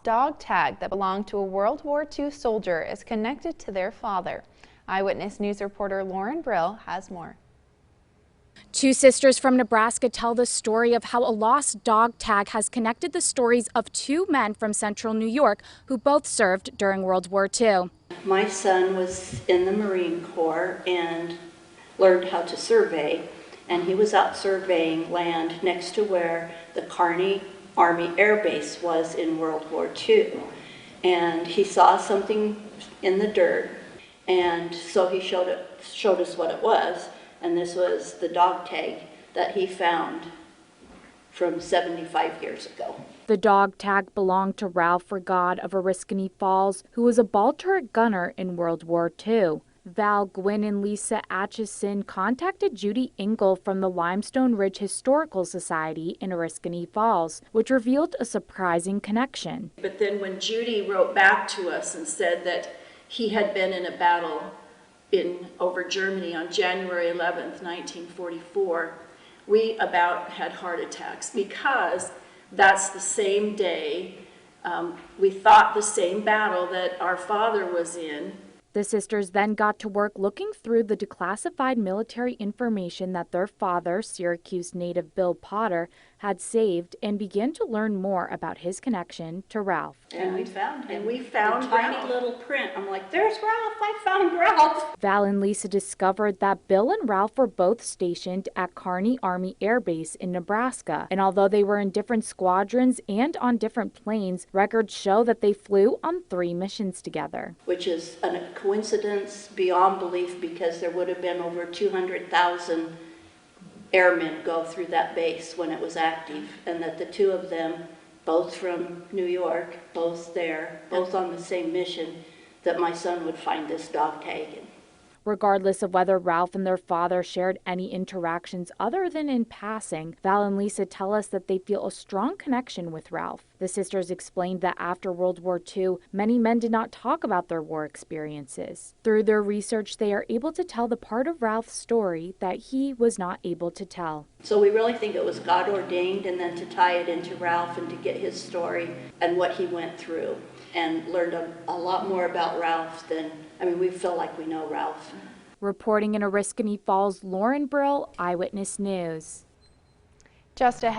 dog tag that belonged to a World War II soldier is connected to their father. Eyewitness News reporter Lauren Brill has more. Two sisters from Nebraska tell the story of how a lost dog tag has connected the stories of two men from central New York who both served during World War II. My son was in the Marine Corps and learned how to survey, and he was out surveying land next to where the Kearney Army Air Base was in World War II. And he saw something in the dirt, and so he showed us what it was. And this was the dog tag that he found from 75 years ago. The dog tag belonged to Ralph Regard of Oriskany Falls, who was a ball turret gunner in World War II. Val, Gwynn, and Lisa Atchison contacted Judy Engel from the Limestone Ridge Historical Society in Oriskany Falls, which revealed a surprising connection. But then when Judy wrote back to us and said that he had been in a battle over Germany on January 11th, 1944, we about had heart attacks, because that's the same day we thought the same battle that our father was in. The sisters then got to work looking through the declassified military information that their father, Syracuse native Bill Potter, had saved and began to learn more about his connection to Ralph. And we found him. And we found a tiny little print. I'm like, there's Ralph, I found Ralph. Val and Lisa discovered that Bill and Ralph were both stationed at Kearney Army Air Base in Nebraska. And although they were in different squadrons and on different planes, records show that they flew on 3 missions together. Which is a coincidence beyond belief, because there would have been over 200,000 airmen go through that base when it was active, and that the two of them, both from New York, both there, both on the same mission, that my son would find this dog tag. Regardless of whether Ralph and their father shared any interactions other than in passing, Val and Lisa tell us that they feel a strong connection with Ralph. The sisters explained that after World War II, many men did not talk about their war experiences. Through their research, they are able to tell the part of Ralph's story that he was not able to tell. So we really think it was God ordained, and then to tie it into Ralph and to get his story and what he went through, and learned a lot more about Ralph than, we feel like we know Ralph. Reporting in Oriskany Falls, Lauren Brill, Eyewitness News. Just ahead.